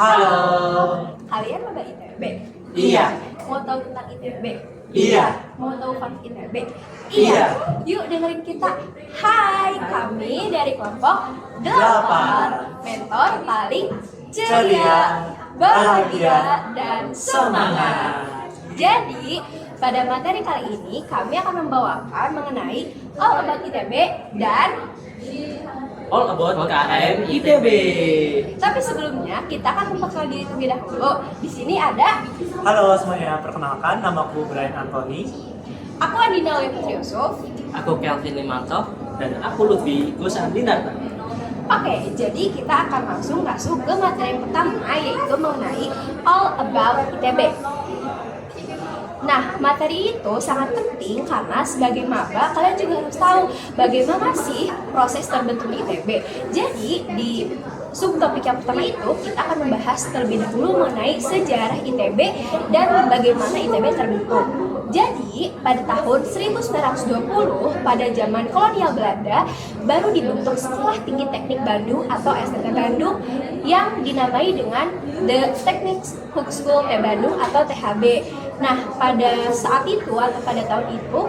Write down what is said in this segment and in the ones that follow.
Halo. Kalian maba ITB? Iya. Mau tahu tentang ITB? Iya. Mau tahu fun ITB? Iya. Yuk dengerin kita. Hai, kami dari kelompok 8. Mentor paling ceria, bahagia, dan semangat. Jadi, pada materi kali ini kami akan membawakan mengenai All About ITB dan All About KM ITB. tapi sebelumnya kita akan memperkenalkan diri terlebih dahulu. Di sini ada Halo semuanya, perkenalkan namaku Brian Anthony. aku Andina Levi Putri Yusuf. Aku Kelvin Limanto dan aku Lutfi Gusandinata. Oke, jadi kita akan langsung masuk ke materi yang pertama, yaitu mengenai All About ITB. Nah, materi itu sangat penting karena sebagai maba kalian juga harus tahu bagaimana sih proses terbentuknya ITB. Jadi di subtopik yang pertama itu kita akan membahas terlebih dahulu mengenai sejarah ITB dan bagaimana ITB terbentuk. Jadi, pada tahun 1920, pada zaman kolonial Belanda, baru dibentuk Sekolah Tinggi Teknik Bandung atau STT Bandung yang dinamai dengan The Technic Hogeschool T Bandung atau THB. Nah, pada saat itu atau pada tahun itu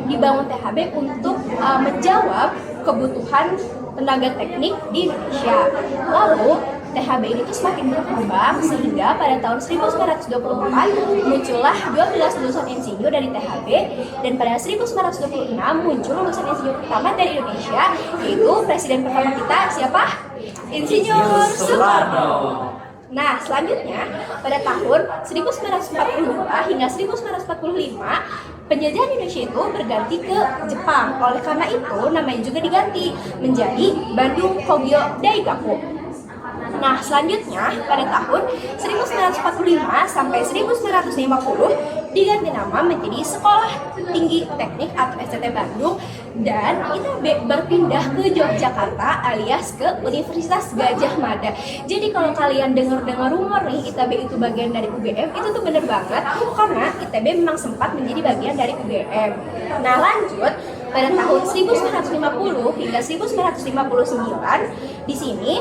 dibangun THB untuk menjawab kebutuhan tenaga teknik di Indonesia. Lalu THB ini tuh semakin berkembang sehingga pada tahun 1924 muncullah 12 lulusan insinyur dari THB, dan pada 1926 muncul lulusan insinyur pertama dari Indonesia, yaitu presiden pertama kita siapa? Insinyur Soekarno. Nah, selanjutnya pada tahun 1942 hingga 1945 penjajahan Indonesia itu berganti ke Jepang. Oleh karena itu namanya juga diganti menjadi Bandung Kogyo Daigaku. Nah, selanjutnya pada tahun 1945 sampai 1950 diganti nama menjadi Sekolah Tinggi Teknik atau STT Bandung, dan ITB berpindah ke Yogyakarta alias ke Universitas Gadjah Mada. Jadi kalau kalian dengar rumor nih ITB itu bagian dari UGM, itu tuh bener banget karena ITB memang sempat menjadi bagian dari UGM. Nah, lanjut pada tahun 1950 hingga 1959 di sini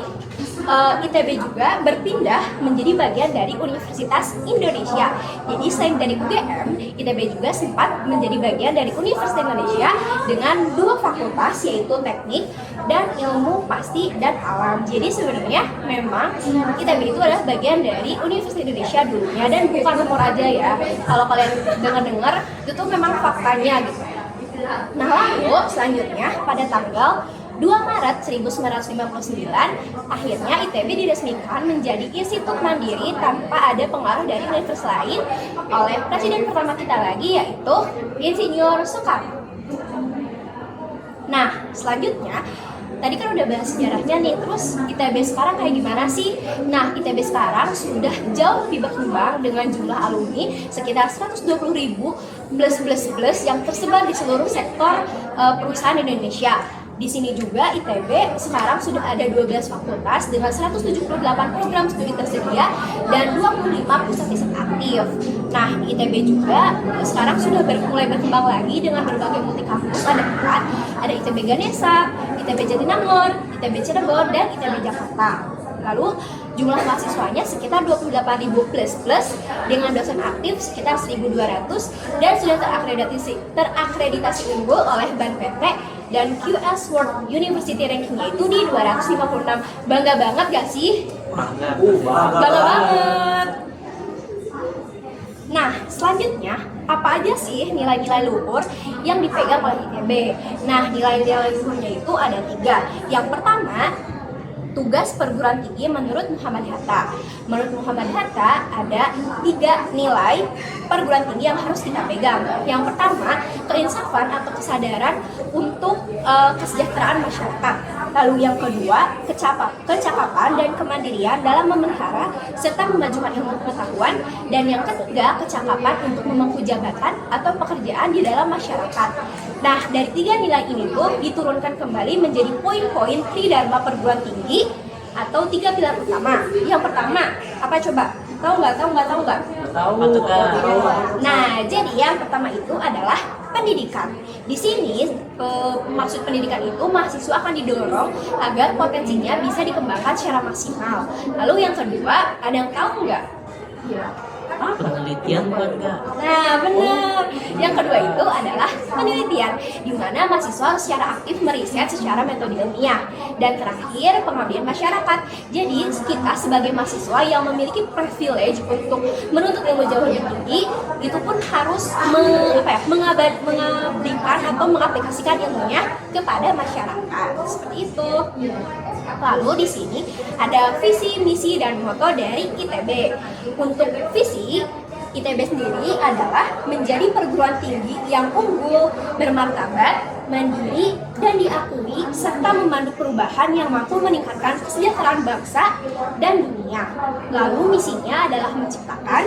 ITB juga berpindah menjadi bagian dari Universitas Indonesia. Jadi selain dari UGM, ITB juga sempat menjadi bagian dari Universitas Indonesia dengan 2 fakultas, yaitu Teknik dan Ilmu Pasti dan Alam. Jadi sebenarnya memang ITB itu adalah bagian dari Universitas Indonesia dulunya, dan bukan rumor aja ya. Kalau kalian dengar-dengar, itu tuh memang faktanya gitu. Nah, lalu selanjutnya pada tanggal 2 Maret 1959, akhirnya ITB diresmikan menjadi institut mandiri tanpa ada pengaruh dari universitas lain oleh presiden pertama kita lagi, yaitu Insinyur Soekarno. Nah, selanjutnya tadi kan udah bahas sejarahnya nih, terus ITB sekarang kayak gimana sih? Nah, ITB sekarang sudah jauh lebih berkembang dengan jumlah alumni sekitar 120.000 plus yang tersebar di seluruh sektor perusahaan Indonesia. Di sini juga ITB sekarang sudah ada 12 fakultas dengan 178 program studi tersedia dan 25 pusat riset aktif. Nah, ITB juga sekarang sudah mulai berkembang lagi dengan berbagai multi kampus. Ada ITB Ganesha, ITB Jatinangor, ITB Cirebon, dan ITB Jakarta. Lalu jumlah mahasiswanya sekitar 28.000 plus dengan dosen aktif sekitar 1.200 dan sudah terakreditasi unggul oleh Ban PT dan QS World University Ranking-nya itu di 256. Bangga banget gak sih? Bangga banget. Nah, selanjutnya apa aja sih nilai-nilai luhur yang dipegang oleh ITB? Nah, nilai-nilai luhurnya itu ada 3. Yang pertama, tugas perguruan tinggi menurut Muhammad Hatta. Menurut Muhammad Hatta ada 3 nilai perguruan tinggi yang harus kita pegang. Yang pertama, keinsafan atau kesadaran untuk kesejahteraan masyarakat. Lalu yang kedua, kecakapan dan kemandirian dalam memelihara serta memajukan ilmu pengetahuan. Dan yang ketiga, kecakapan untuk memangku jabatan atau pekerjaan di dalam masyarakat. Nah, dari 3 nilai ini tuh diturunkan kembali menjadi poin-poin tridharma perguruan tinggi atau 3 pilar utama. Yang pertama, apa coba? Tahu nggak? Tahu. Nah, jadi yang pertama itu adalah pendidikan. Di sini maksud pendidikan itu mahasiswa akan didorong agar potensinya bisa dikembangkan secara maksimal. Lalu yang kedua, ada yang tahu nggak? Penelitian warga. Nah, benar. Yang kedua itu adalah penelitian, di mana mahasiswa secara aktif meriset secara metode ilmiah. Dan terakhir, pengabdian masyarakat. Jadi, kita sebagai mahasiswa yang memiliki privilege untuk menuntut ilmu jauh lebih tinggi, itu pun harus mengabdikan atau mengaplikasikan ilmunya kepada masyarakat. Seperti itu. Lalu di sini ada visi, misi, dan moto dari ITB. Untuk visi, ITB sendiri adalah menjadi perguruan tinggi yang unggul, bermartabat, mandiri, dan diakui, serta memandu perubahan yang mampu meningkatkan kesejahteraan bangsa dan dunia. Lalu misinya adalah menciptakan,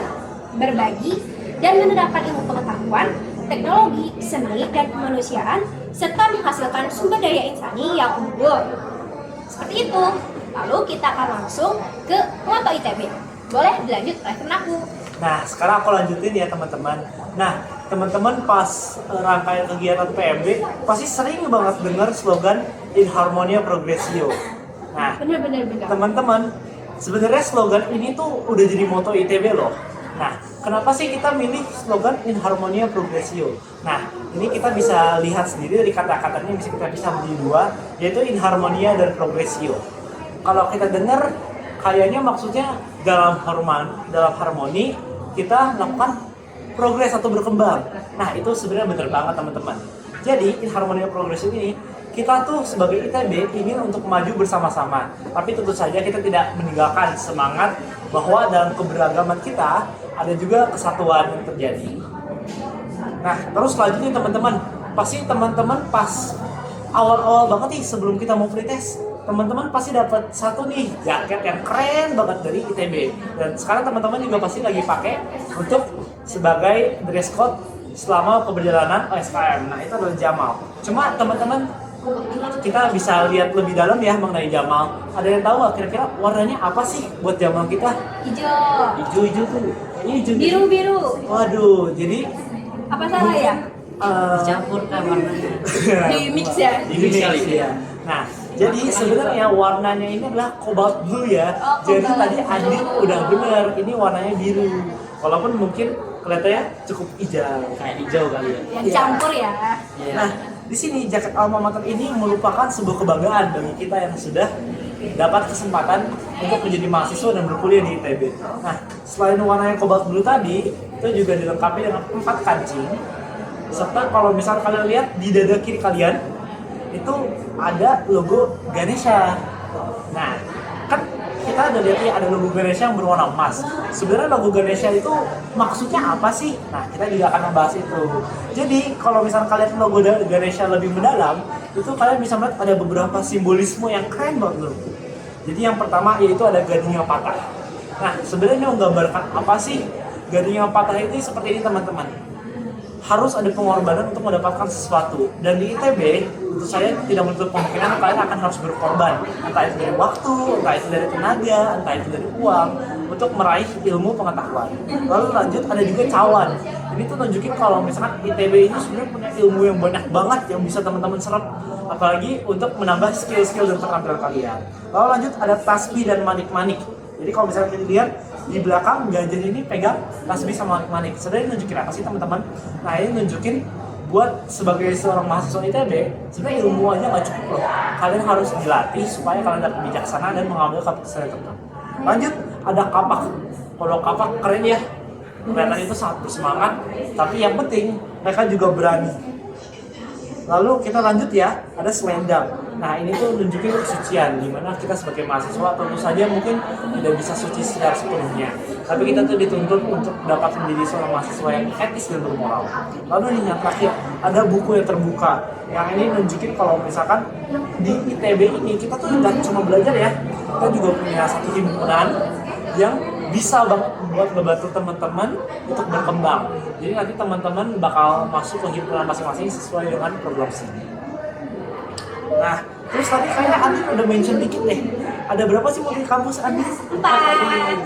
berbagi, dan menerapkan ilmu pengetahuan, teknologi, seni, dan kemanusiaan, serta menghasilkan sumber daya insani yang unggul. Seperti itu. Lalu kita akan langsung ke moto ITB. Boleh dilanjut oleh teman aku. Nah, sekarang aku lanjutin ya teman-teman. Nah, teman-teman pas rangkaian kegiatan PMB pasti sering banget dengar slogan In Harmonia Progressio. Nah, Benar. teman-teman, sebenarnya slogan ini tuh udah jadi moto ITB loh. Nah, kenapa sih kita milih slogan In Harmonia Progressio? Nah, ini kita bisa lihat sendiri dari kata-katanya, kita bisa menjadi dua, yaitu In Harmonia dan Progressio. Kalau kita dengar, kayaknya maksudnya dalam harmoni kita melakukan progres atau berkembang. Nah, itu sebenarnya benar banget teman-teman. Jadi, In Harmonia Progressio ini kita tuh sebagai ITB ingin untuk maju bersama-sama. Tapi tentu saja kita tidak meninggalkan semangat bahwa dalam keberagaman kita ada juga kesatuan yang terjadi. Nah, terus selanjutnya teman-teman, pasti teman-teman pas awal-awal banget nih sebelum kita mau pretest, teman-teman pasti dapat satu nih jaket yang keren banget dari ITB. Dan sekarang teman-teman juga pasti lagi pakai untuk sebagai dress code selama perjalanan OSKM. Nah, itu adalah Jamal. Cuma teman-teman, kita bisa lihat lebih dalam ya mengenai Jamal. Ada yang tahu nggak kira-kira warnanya apa sih buat Jamal kita? Hijau. Hijau tuh. Ini hijau. Biru. Waduh, jadi Apa salah ya? Dicampur kan warnanya. Di mix ya? Di mix ya. Nah, jadi sebenarnya warnanya ini adalah cobalt blue ya. Oh, Jadi cobalt tadi blue. Adit udah bener, ini warnanya biru. Walaupun mungkin kelihatannya cukup hijau. Kayak hijau kali ya. Yang campur ya. Iya. Nah, di sini jaket alma mater ini merupakan sebuah kebanggaan bagi kita yang sudah dapat kesempatan untuk menjadi mahasiswa dan berkuliah di ITB. Nah, selain warna yang cobalt blue tadi, itu juga dilengkapi dengan 4 kancing. Serta kalau misalnya kalian lihat di dada kiri kalian, itu ada logo Ganesha. Nah, kan kita udah lihat ya ada logo Ganesha yang berwarna emas. Sebenarnya logo Ganesha itu maksudnya apa sih? Nah, kita juga akan membahas itu. Jadi, kalau misalnya kalian logo Ganesha lebih mendalam, itu kalian bisa melihat ada beberapa simbolisme yang keren banget loh. Jadi yang pertama yaitu ada gading yang patah. Nah, sebenarnya menggambarkan apa sih? Gading yang patah ini seperti ini teman-teman. Harus ada pengorbanan untuk mendapatkan sesuatu. Dan di ITB, tentu saya tidak menutup kemungkinan kalian akan harus berkorban. Entah itu dari waktu, entah itu dari tenaga, entah itu dari uang, untuk meraih ilmu pengetahuan. Lalu lanjut ada juga cawan. Ini tuh nunjukin kalau misalkan ITB ini sebenarnya punya ilmu yang banyak banget yang bisa teman-teman serap. Apalagi untuk menambah skill-skill dan keterampilan kalian. Lalu lanjut ada tasbih dan manik-manik. Jadi kalau misalnya kita lihat di belakang gajah ini pegang tasbih sama manik-manik. Sebenarnya nunjukin apa sih teman-teman? Nah, ini nunjukin buat sebagai seorang mahasiswa ITB, sebenarnya ilmu aja nggak cukup loh. Kalian harus dilatih supaya kalian dapat bijaksana dan mengambil keputusan yang tepat. Lanjut ada kapak. Kalau kapak keren ya. Kelihatan itu sangat bersemangat. Tapi yang penting mereka juga berani. Lalu kita lanjut ya, ada selendang. Nah, ini tuh nunjukin kesucian, dimana kita sebagai mahasiswa tentu saja mungkin tidak bisa suci secara sepenuhnya. Tapi kita tuh dituntut untuk dapat menjadi seorang mahasiswa yang etis dan bermoral. Lalu nih yang terakhir, ada buku yang terbuka. Yang ini nunjukin kalau misalkan di ITB ini kita tuh nggak cuma belajar ya, kita juga punya satu himpunan yang bisa banget buat membantu teman-teman untuk berkembang. Jadi nanti teman-teman bakal masuk ke himpunan masing-masing sesuai dengan program studi. Nah, terus tadi kayaknya Andi udah mention dikit deh. Ada berapa sih multi kampus Andi? 4.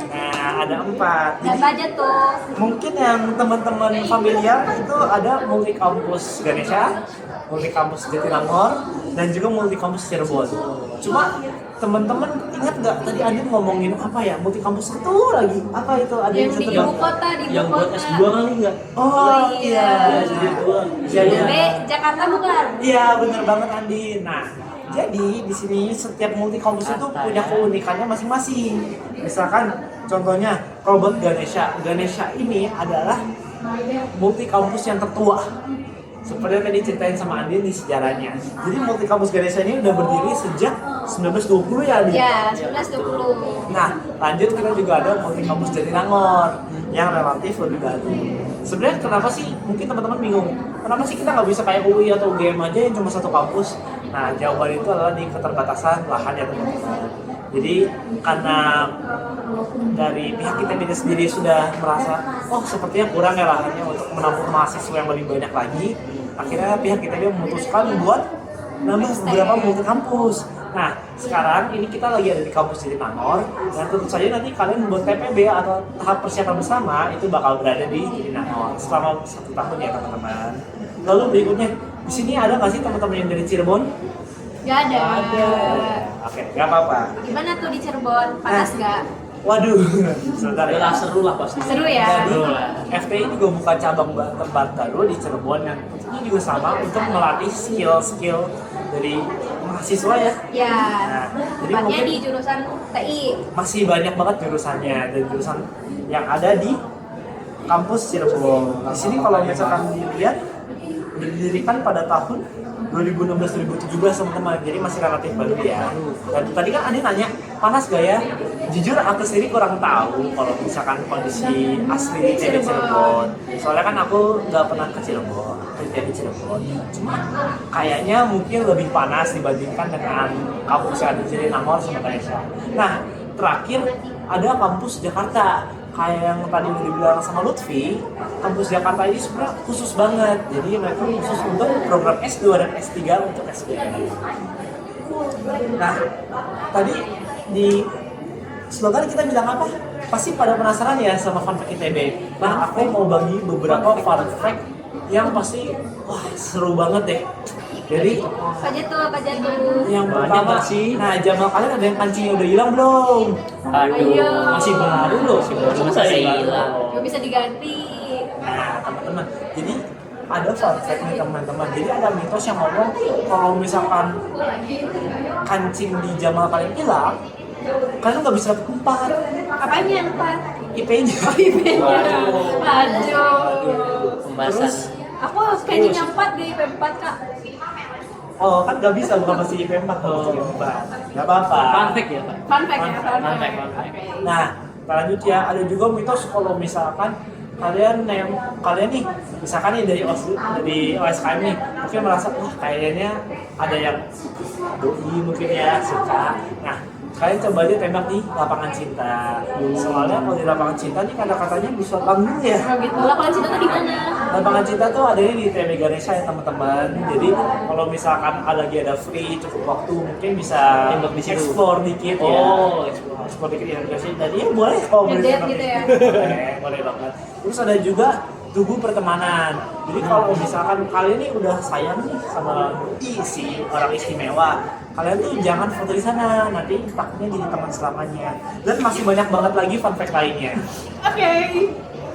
Nah, ada 4. Dan Jadi aja tuh. mungkin yang teman-teman familiar itu ada multi kampus Ganesha, multi kampus Jatinangor, dan juga multi kampus Cirebon. Cuma teman-teman ingat nggak tadi Andin ngomongin apa ya, multi kampus satu lagi apa itu, ada Yang yang di satu ibu lagi? kota, di ibu Yang buat kota. S2 kali nggak? Oh iya, S2. iya iya. B, Jakarta bukan? Iya bener banget Andin. Nah jadi di sini setiap multi kampus itu punya keunikannya masing-masing. Misalkan contohnya kalau buat Ganesha, Ganesha ini adalah multi kampus yang tertua. Seperti yang tadi ceritain sama Andin di sejarahnya. Jadi multi kampus Ganesha ini udah berdiri sejak 1920 ya Andin? Ya, 1920. Nah, lanjut kita juga ada multi kampus Jatinangor yang relatif lebih baru. Sebenarnya kenapa sih? Mungkin teman-teman bingung. Kenapa sih kita nggak bisa kayak UI atau UGM aja yang cuma satu kampus? Nah, jawaban itu adalah di keterbatasan lahan ya teman-teman. Jadi karena dari pihak kita sendiri sudah merasa, oh sepertinya kurang ya lahannya untuk menampung mahasiswa yang lebih banyak lagi. Akhirnya pihak kita memutuskan buat nambah beberapa multi kampus. Nah, sekarang ini kita lagi ada di kampus Jatinangor, dan tentu saja nanti kalian membuat TPB atau tahap persiapan bersama itu bakal berada di Jatinangor selama 1 tahun ya teman-teman. Lalu berikutnya, di sini ada nggak sih teman-teman yang dari Cirebon? Gak ada. Oke, nggak apa-apa. Gimana tuh di Cirebon? Panas nggak? Waduh, sebentar ya. Udah seru lah pasti. Seru ya? Jadi, FTI juga buka cabang tempat baru di Cirebon yang tentunya juga sama untuk melatih skill-skill dari mahasiswa ya. Ya. Nah, jadi Tepatnya mungkin di jurusan TI. masih banyak banget jurusannya dan jurusan yang ada di kampus Cirebon. Di sini kalau misalkan dilihat udah didirikan pada tahun 2016-2017 teman-teman, jadi masih relatif baru ya. Dan tadi kan Andi nanya panas gak ya? Jujur aku sendiri kurang tahu kalau misalkan kondisi asli di Cirebon. Soalnya kan aku nggak pernah ke Cirebon, kerja di Cirebon. Cuma kayaknya mungkin lebih panas dibandingkan dengan kampus yang ada di Jatinangor sama Ganesha. Nah, terakhir ada kampus Jakarta. Kayak yang tadi udah dibilang sama Lutfi, kampus Jakarta ini sebenarnya khusus banget. Jadi mereka khusus untuk program S2 dan S3 untuk SBM. Nah, tadi di slogan kita bilang apa? Pasti pada penasaran ya sama fun fact ITB. Nah, aku mau bagi beberapa fun fact yang pasti wah seru banget deh. Jadi Apa aja tuh? yang Banyak pertama nggak sih? nah Jamal kalian ada yang kancingnya udah hilang belum? Aduh, Ayo. Masih baru loh, Masa hilang? Gak bisa diganti. Nah, teman-teman, jadi ada fun fact nih teman-teman. Jadi ada mitos yang ngomong kalau misalkan kancing di Jamal kalian hilang, kalian nggak bisa dapat 4 Apanya empat? IP-nya. Aduh. Pembahasan. Terus, Aku kayaknya 4 di IP4 kak. oh kan nggak bisa, bukan masih IP 4 kalau IP 4. Nggak apa-apa. Fun fact ya, Pak. Fun fact ya, Fun fact. Oke. Nah, lanjut ya, ada juga mitos kalau misalkan kalian nih misalkan nih dari OSKM nih mungkin merasa wah kayaknya ada yang doi mungkin ya suka. Nah, kalian coba aja tembak di lapangan cinta. Soalnya kalau di lapangan cinta nih kata-katanya bisa langgeng ya. Oh gitu. Lapangan cinta tuh di mana? Lapangan cinta tuh adanya di TB Ganesha ya teman-teman. Jadi kalau misalkan lagi ada free cukup waktu mungkin bisa Tembak di situ. explore dikit ya. Oh, Explore dikit ya Ganesha. Jadi ya boleh kalau boleh Ngedate tembak gitu nih. ya? Boleh banget. Terus ada juga tubuh pertemanan. Jadi kalau misalkan kalian nih udah sayang nih sama si orang istimewa, kalian tuh jangan foto di sana, nanti takutnya jadi teman selamanya. Dan masih banyak banget lagi fun fact lainnya. Oke.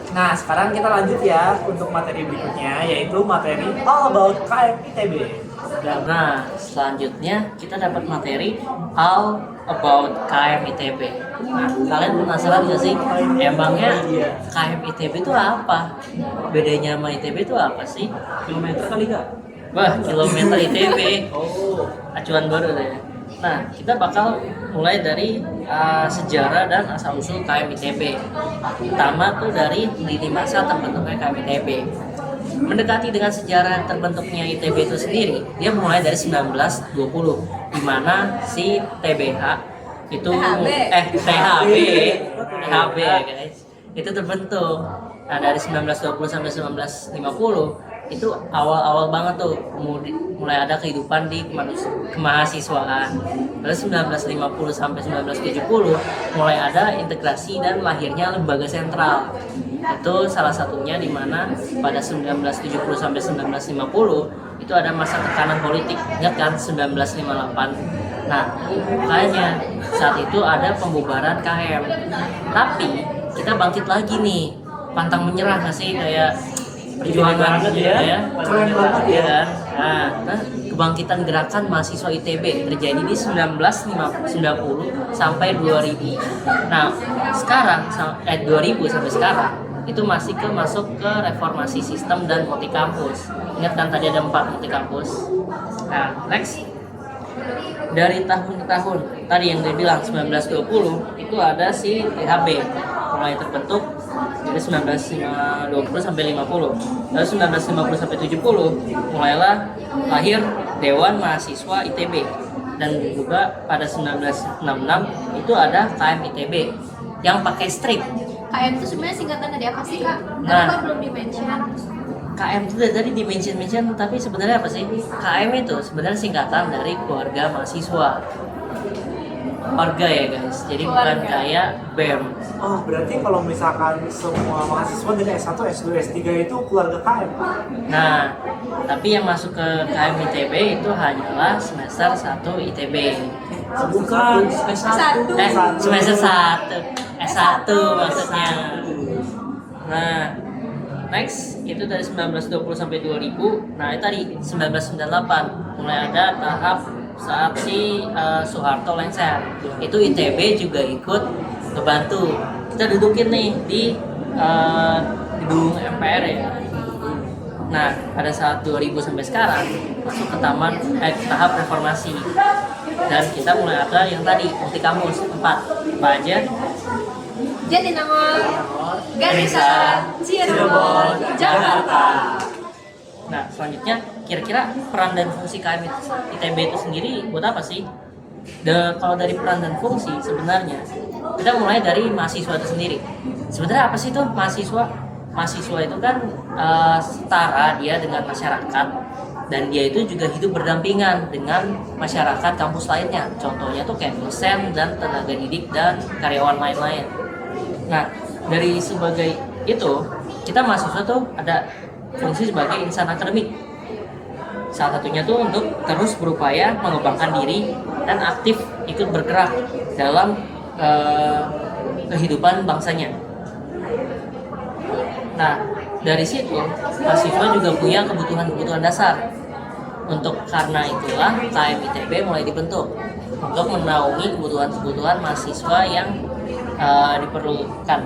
Nah, sekarang kita lanjut ya untuk materi berikutnya, yaitu materi All About KM ITB. Nah, selanjutnya kita dapat materi All About KM ITB. Nah, kalian penasaran nggak sih? Emangnya KM ITB itu apa? Bedanya sama ITB itu apa sih? Kilometer kali nggak? Wah, kilometer ITB. Oh, Acuan baru deh. Nah, kita bakal mulai dari sejarah dan asal-usul KM ITB. Pertama tuh dari lini masa terbentuknya KM ITB. Mendekati dengan sejarah terbentuknya ITB itu sendiri, dia mulai dari 1920, di mana si TBH itu THB guys, itu terbentuk. Nah, dari 1920 sampai 1950 itu awal-awal banget tuh mulai ada kehidupan di kemahasiswaan. Lalu 1950 sampai 1970 mulai ada integrasi dan lahirnya lembaga sentral. Itu salah satunya di mana pada 1970 sampai 1950 itu ada masa tekanan politik. Ingat kan 1958. Nah, makanya saat itu ada pembubaran KM. Tapi kita bangkit lagi nih. Pantang menyerah nggak sih, kayak perjuangan banget ya. Keren banget ya. Nah, kebangkitan gerakan mahasiswa ITB terjadi di 1990 sampai 2000. Nah, sekarang 2000 sampai sekarang itu masih masuk ke reformasi sistem dan multi kampus. Ingat kan tadi ada 4 multi kampus. Nah, next. Dari tahun ke tahun, tadi yang dia bilang 1920 itu ada si THB mulai terbentuk dari 1920 sampai 50. Lalu 1950 sampai 70 mulailah lahir Dewan Mahasiswa ITB, dan juga pada 1966 itu ada KM ITB yang pakai strip. KM itu sebenarnya singkatan dari apa sih Kak? Nah. Kan belum di-mention. KM itu dari dimension, tapi sebenarnya apa sih? KM itu sebenarnya singkatan dari keluarga mahasiswa. Keluarga ya guys, jadi bukan Keluarga. kayak BEM. Oh, berarti kalau misalkan semua mahasiswa dari S1, S2, S3 itu keluarga KM. Nah, tapi yang masuk ke KM ITB itu hanyalah semester 1 ITB. Bukan, semester Satu. Semester 1 S1 maksudnya. Nah, next itu dari 1920 sampai 2000. Nah, itu tadi 1998 mulai ada tahap saat si Soeharto lengser. Itu ITB juga ikut ngebantu. Kita dudukin nih di gedung MPR ya. Nah, pada saat 2000 sampai sekarang masuk ke tahap reformasi. Dan kita mulai ada yang tadi multi kampus 4. Apa aja? Jatinangor, Ganesha, Cirebon, Jakarta. Nah, selanjutnya kira-kira peran dan fungsi KM ITB itu sendiri buat apa sih? Kalau dari peran dan fungsi sebenarnya kita mulai dari mahasiswa itu sendiri. Sebenarnya apa sih itu mahasiswa? Mahasiswa itu kan setara dia dengan masyarakat, dan dia itu juga hidup berdampingan dengan masyarakat kampus lainnya. Contohnya tuh kayak dosen dan tenaga didik dan karyawan lain-lain. Nah, dari sebagai itu kita mahasiswa tuh ada fungsi sebagai insan akademik. Salah satunya tuh untuk terus berupaya mengembangkan diri dan aktif ikut bergerak dalam kehidupan bangsanya. Nah, dari situ mahasiswa juga punya kebutuhan-kebutuhan dasar. Karena itulah KM ITB mulai dibentuk untuk menaungi kebutuhan-kebutuhan mahasiswa yang diperlukan.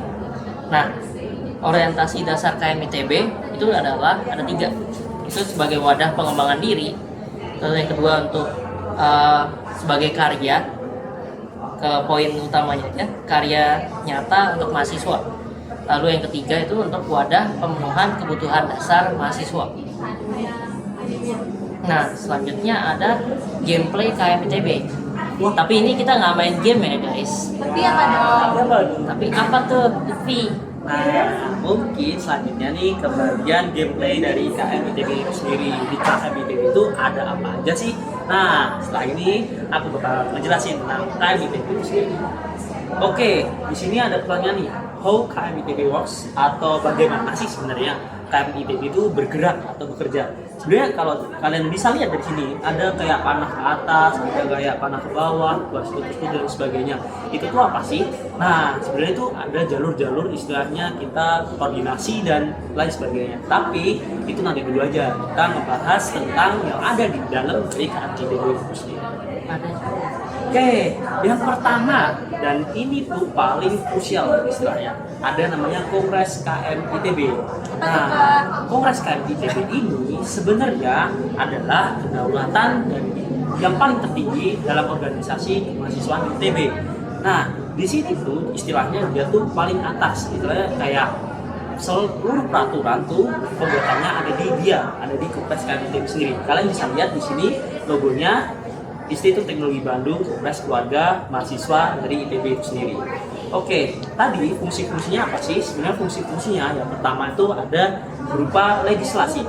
Nah, orientasi dasar KM ITB itu adalah ada 3. Itu sebagai wadah pengembangan diri. Lalu yang kedua untuk sebagai karya, ke poin utamanya ya, karya nyata untuk mahasiswa. Lalu yang ketiga itu untuk wadah pemenuhan kebutuhan dasar mahasiswa. Nah, selanjutnya ada gameplay KM ITB. Tapi ini kita nggak main game ya guys. Tapi apa dong? Tapi apa tuh? Tapi Nah, mungkin selanjutnya nih ke bagian gameplay dari KM ITB itu sendiri. Di KM ITB itu ada apa aja sih? Nah, setelah ini aku bakal ngejelasin tentang KM ITB itu sendiri. Oke, di sini ada pertanyaan nih, how KM ITB works, atau bagaimana sih sebenarnya KM ITB itu bergerak atau bekerja. Sebenarnya kalau kalian bisa lihat dari sini, ada kayak panah ke atas, ada kayak panah ke bawah, buat putus dan sebagainya. Itu tuh apa sih? Nah, sebenarnya itu ada jalur-jalur, istilahnya kita koordinasi dan lain sebagainya. Tapi itu nanti dulu aja, kita ngebahas tentang yang ada di dalam dari KM ITB itu sendiri. ada Oke, yang pertama dan ini tuh paling krusial istilahnya, ada namanya Kongres KM ITB. Nah, Kongres KM ITB ini sebenarnya adalah kedaulatan dan yang paling tertinggi dalam organisasi kemahasiswaan ITB. Nah, di sini tuh istilahnya dia tuh paling atas, istilahnya kayak seluruh peraturan tuh pembuatannya ada di Kongres KM ITB sendiri. Kalian bisa lihat di sini logonya Institut Teknologi Bandung, Kongres Keluarga Mahasiswa dari ITB itu sendiri. Oke, tadi fungsi-fungsinya apa sih? Sebenarnya fungsi-fungsinya yang pertama itu ada berupa legislasi.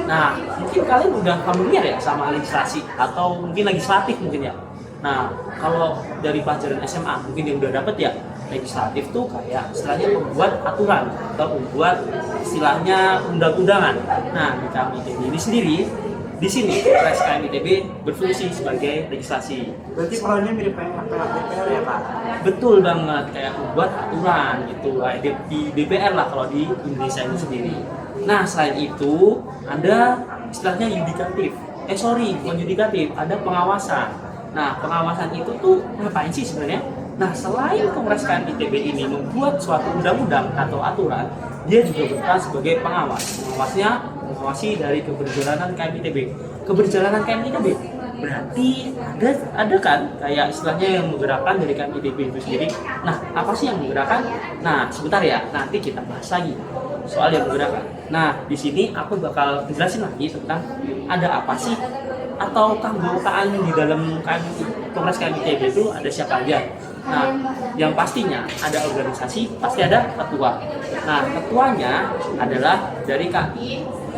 Nah, mungkin kalian udah familiar ya sama legislasi atau mungkin legislatif mungkin ya. Nah, kalau dari pelajaran SMA mungkin yang udah dapet ya, legislatif tuh kayak istilahnya membuat aturan atau membuat istilahnya undang-undangan. Nah, di KMITB ini sendiri, di sini Kongres KMITB berfungsi sebagai legislasi. Berarti perannya mirip kayak DPR ya Kak? Betul banget, kayak membuat aturan gitu kayak di DPR lah kalau di Indonesia ini sendiri. Nah, selain itu ada istilahnya yudikatif. Bukan yudikatif, ada pengawasan. Nah, pengawasan itu tuh ngapain sih sebenarnya? Nah, selain Kongres KMITB ini membuat suatu undang-undang atau aturan, dia juga berperan sebagai pengawas. Pengawasnya mengawasi dari keberjalanan KMITB. Keberjalanan KMITB berarti ada kan kayak istilahnya yang menggerakkan dari KMITB itu sendiri. Nah, apa sih yang menggerakkan? Nah, sebentar ya, nanti kita bahas lagi soal yang menggerakkan. Nah, di sini aku bakal jelasin lagi tentang ada apa sih atau keanggotaan di dalam Kongres KMITB itu ada siapa aja. Nah, yang pastinya ada organisasi, pasti ada ketua. Nah, ketuanya adalah dari Kak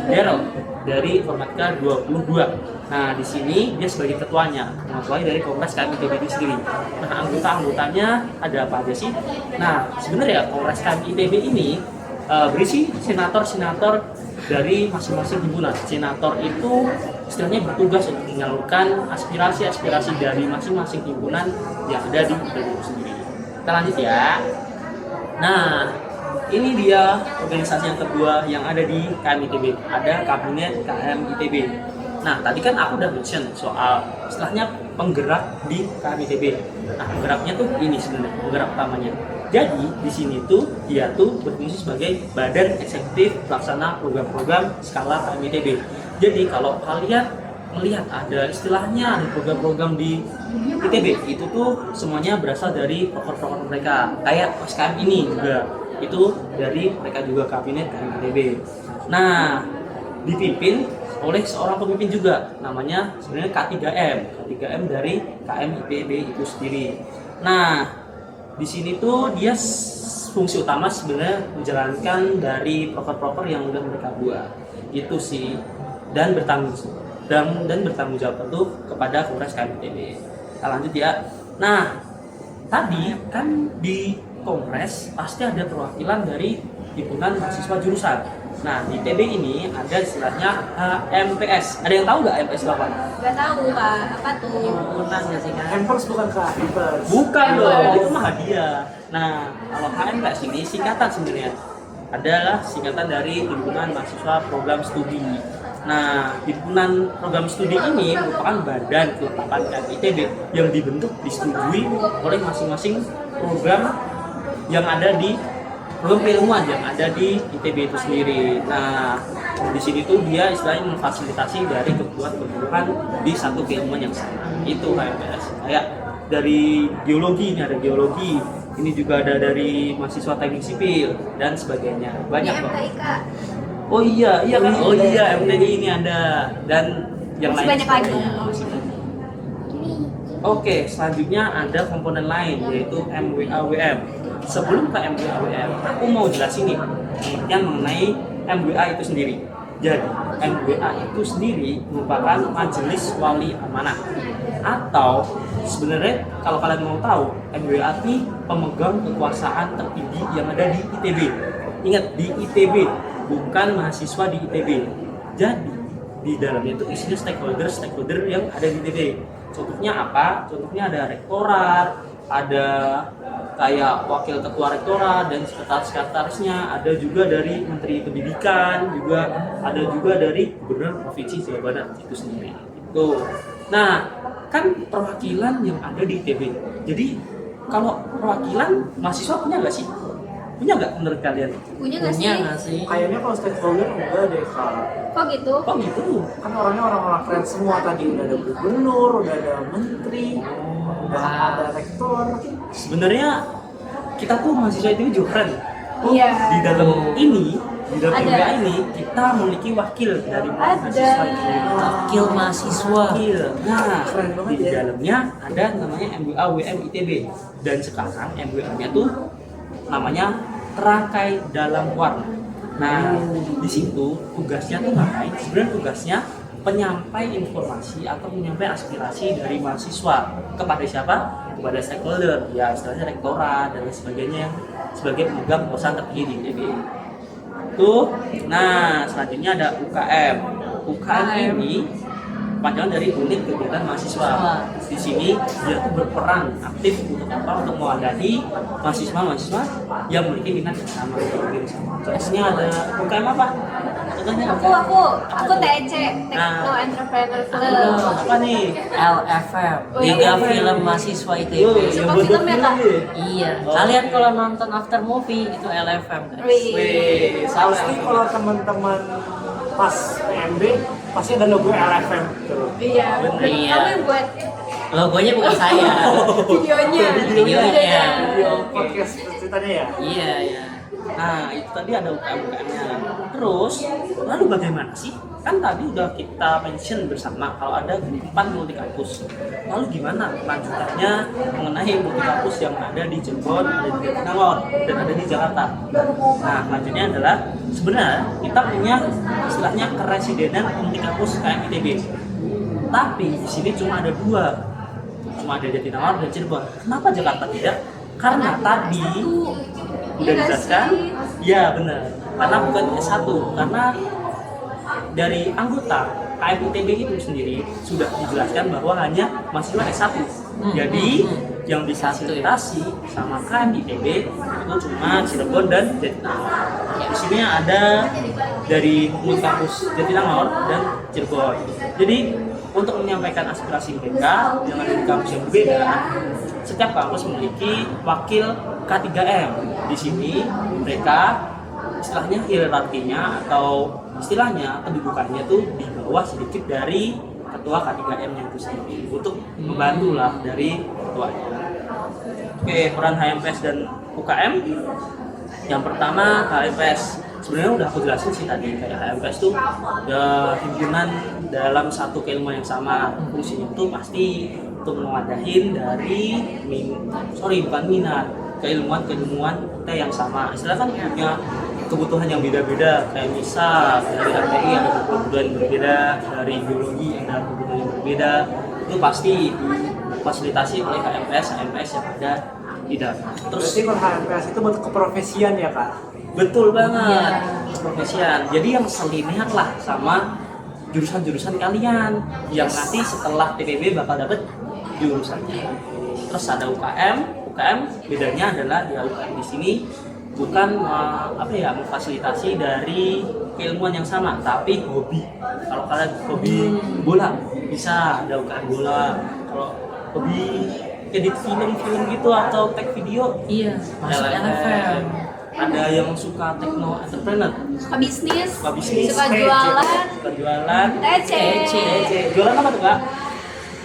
Daryl dari Formatka 22. Nah, di sini dia sebagai ketuanya, mengetuai dari Kongres KMITB itu sendiri. Nah, anggota-anggotanya ada apa aja sih? Nah, sebenarnya Kongres KMITB ini berisi senator-senator dari masing-masing himpunan. Senator itu istilahnya bertugas untuk menyalurkan aspirasi-aspirasi dari masing-masing himpunan yang ada di ITB itu sendiri. Kita lanjut ya. Nah, ini dia organisasi yang kedua yang ada di KMITB. Ada Kabinet KMITB. Nah, tadi kan aku udah mention soal istilahnya penggerak di KMITB. Nah, penggeraknya tuh ini sebenarnya, penggerak utamanya. Jadi, di sini tuh dia tuh berfungsi sebagai badan eksekutif pelaksana program-program skala KMITB. Jadi, kalau kalian melihat ada istilahnya ada program-program di ITB, itu tuh semuanya berasal dari proker-proker mereka. Kayak SKM ini juga itu dari mereka juga kabinet KMITB. Nah, dipimpin oleh seorang pemimpin juga, namanya sebenarnya K3M. K3M dari KMITB itu sendiri. Nah, di sini tuh dia fungsi utama sebenarnya menjalankan dari proker-proker yang udah mereka buat. Itu sih, dan bertanggung jawab itu kepada Kongres KMITB. Kita lanjut ya. Nah, tadi kan di Kongres pasti ada perwakilan dari himpunan mahasiswa jurusan. Nah, di ITB ini ada istilahnya HMPS. Ada yang tahu nggak HMPS itu apa? Gak tahu Kak, apa tuh? Himpunan nggak sih kan? Hampers bukan Kak, hampers. Bukan loh, itu mah hadiah. Nah, kalau HMPS ini singkatan sebenarnya. Adalah singkatan dari Himpunan Mahasiswa Program Studi. Nah, himpunan program studi ini merupakan badan ketetapan KMITB yang dibentuk disetujui oleh masing-masing program yang ada di program keilmuan yang ada di ITB itu sendiri. Nah, di sini tuh dia istilahnya memfasilitasi dari kebutuhan di satu keilmuan yang sama. Itu HMPS. Kayak dari geologi, ini ada geologi, ini juga ada dari mahasiswa teknik sipil dan sebagainya. Banyak Ini banget. MTIK. Oh iya kan? Oh iya, MTI ini ada dan yang Masih lain banyak lagi. Masih banyak. Oke, selanjutnya ada komponen lain yaitu MWA-WM. Sebelum ke MWA-WM, aku mau jelasin nih pengertian mengenai MWA itu sendiri. Jadi, MWA itu sendiri merupakan majelis wali amanah. Atau sebenarnya kalau kalian mau tahu, MWA ini pemegang kekuasaan tertinggi yang ada di ITB. Ingat, di ITB, bukan mahasiswa di ITB. Jadi, di dalamnya itu isinya stakeholder yang ada di ITB. Contohnya apa? Contohnya ada rektorat, ada kayak wakil ketua rektorat dan sekretaris-sekretarisnya, ada juga dari Menteri Pendidikan, juga ada juga dari Gubernur Provinsi Jawa Barat itu sendiri. Tuh. Nah, kan perwakilan yang ada di ITB. Jadi, kalau perwakilan mahasiswa punya nggak sih? Punya nggak menurut kalian? Punya nggak sih? Punya nggak sih? Kayaknya kalau stakeholder enggak deh Kak. Kok gitu? Kok gitu? Kan orangnya orang-orang keren semua tadi, udah ada gubernur, udah ada menteri, udah ada rektor. Sebenarnya kita tuh mahasiswa itu juga keren. Iya. Di dalam ini, di dalam Ada. MBA ini kita memiliki wakil dari mahasiswa itu. Wakil mahasiswa. Wakil. Nah, Keren banget di ya. dalamnya ada namanya MBA WM ITB dan sekarang MBA-nya tuh namanya terangkai dalam warna. Nah, di situ tugasnya tuh ngapain? Sebenarnya tugasnya penyampai informasi atau penyampai aspirasi dari mahasiswa kepada siapa? Kepada stakeholder, ya istilahnya rektorat dan lain sebagainya yang sebagai pemegang kekuasaan tertinggi di ITB. Tuh, nah selanjutnya ada UKM. UKM ini panjangan dari unit kegiatan mahasiswa. Di sini dia tuh berperan aktif untuk apa? Untuk mewadahi mahasiswa-mahasiswa yang memiliki minat yang sama. Contohnya ada UKM apa? Contohnya Aku TEC, Techno Nah. Entrepreneur Club. apa nih? LFM, Oh, Liga iya. Film Mahasiswa ITB. Yang Suka buat film ya, Kak? film. Iya, Oh. kalian kalau nonton after movie itu LFM guys. Wih, salah. Pasti kalau teman-teman pas PMB pasti ada logo LFM gitu. Iya, Iya. kamu yang buat Logonya bukan saya. videonya. Videonya. Video podcast ceritanya ya. Iya, iya. Nah, itu tadi ada UKM-UKM-nya. Terus, lalu bagaimana sih? Kan tadi udah kita mention bersama kalau ada 4 multi kampus. Lalu gimana lanjutannya mengenai multi kampus yang ada di Cirebon, ada di Jatinangor, dan ada di Jakarta? Nah, selanjutnya adalah sebenarnya kita punya istilahnya keresidenan multi kampus KM ITB. Tapi di sini cuma ada 2. Cuma ada Jatinangor dan Cirebon. Kenapa Jakarta tidak? Karena tadi udah dijelaskan, ya benar. Karena bukan S1, karena dari anggota KM ITB itu sendiri sudah dijelaskan bahwa hanya mahasiswa S1. Jadi yang difasilitasi sama KM ITB itu cuma Cirebon dan Jatinangor. Di sini ada dari kampus Jatinangor dan Cirebon. Jadi untuk menyampaikan aspirasi mereka dengan di kampus yang berbeda, setiap kampus memiliki wakil K3M. Di sini mereka istilahnya hierarkinya atau istilahnya kedudukannya tuh di bawah sedikit dari ketua K3M-nya itu sendiri untuk membantu lah dari ketuanya. Oke, peran HMPS dan UKM. Yang pertama HMPS. Sebenarnya udah aku jelasin sih tadi, kayak HMPS tuh ya himpunan dalam satu keilmuan yang sama. Fungsinya tuh pasti untuk mewadahin dari bukan minat, keilmuan kita yang sama. Istilah kan punya kebutuhan yang beda-beda, kayak misal dari RTI ada kebutuhan yang berbeda, dari biologi ada kebutuhan yang berbeda. Itu pasti difasilitasi oleh HMPS yang ada di dalam. Terus Berarti kalau HMPS itu buat keprofesian ya Kak? betul banget, profesian. Jadi yang selinear lah sama jurusan-jurusan kalian yang nanti setelah TPB bakal dapet jurusannya. Terus ada UKM bedanya adalah ya UKM di sini bukan memfasilitasi dari keilmuan yang sama, tapi hobi. Kalau kalian hobi bola bisa ada UKM bola. Kalau hobi edit film gitu atau tag video, Iya, masuk LFM. ada yang suka techno entrepreneur, Suka bisnis, suka bisnis, suka jualan, suka jualan, TC. jualan apa tuh Kak?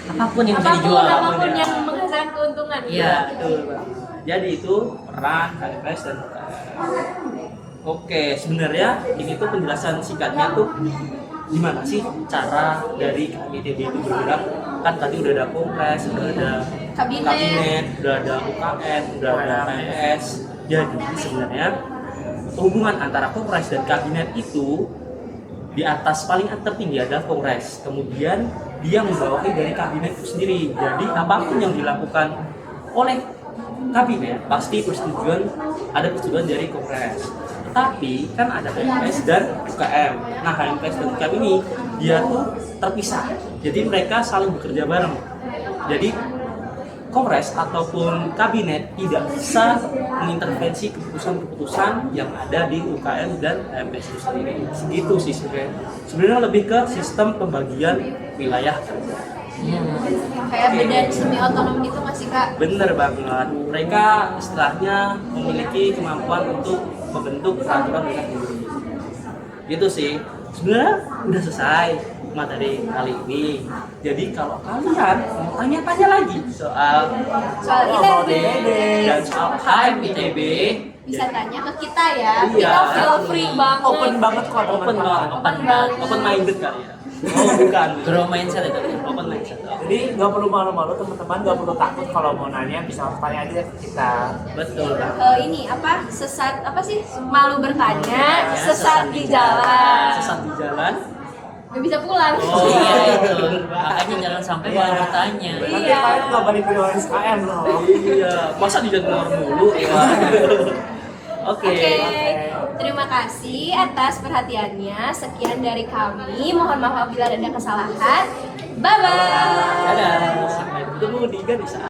Apapun yang bisa dijual. apapun yang menghasilkan keuntungan. Iya. Betul, Bang. Jadi itu peran HMPS dan UKM. Oke, sebenarnya ini tuh penjelasan singkatnya tuh gimana sih cara dari KMITB itu bergerak. Kan tadi udah ada kongres, udah ada kabinet, udah ada UKM, udah ada HMPS. Jadi sebenarnya hubungan antara kongres dan kabinet itu di atas paling tertinggi adalah kongres. Kemudian dia membawahi dari kabinet itu sendiri. Jadi apapun yang dilakukan oleh kabinet pasti ada persetujuan dari kongres. Tapi kan ada HMPS dan UKM. Nah HMPS dan UKM ini dia tuh terpisah. Jadi mereka saling bekerja bareng. Jadi kongres ataupun kabinet tidak bisa mengintervensi keputusan-keputusan yang ada di UKM dan HMPS itu sendiri. Segitu sih sebenarnya. Sebenarnya lebih ke sistem pembagian wilayah kerja. Kayak beda semi otonom gitu masih Kak. Bener banget. Mereka istilahnya memiliki kemampuan untuk membentuk peraturan mereka sendiri. Gitu sih. Sebenarnya udah selesai materi kali ini. Jadi kalau kalian mau tanya-tanya lagi soal ITB dan soal HMITB, bisa tanya ke kita ya. Iya. Kita feel free banget. Open banget kok open teman-teman. minded kali ya. Oh, bukan. Grow mindset itu. Open mindset. Oh, Jadi nggak perlu malu-malu teman-teman, nggak perlu takut kalau mau nanya, bisa langsung tanya aja ke kita. betul. Ini apa? Sesat apa sih? Malu bertanya, sesat di jalan. Sesat di jalan. Gak bisa pulang. Oh, Iya itu. bener banget. Makanya jangan sampai malu bertanya. Nanti Iya. kalian nggak balik ke SKM loh. Iya, masa di jalan mulu ya. Oke. Oke, terima kasih atas perhatiannya. Sekian dari kami. Mohon maaf apabila ada kesalahan. Bye bye. Dadah. Sampai ketemu di Garusa.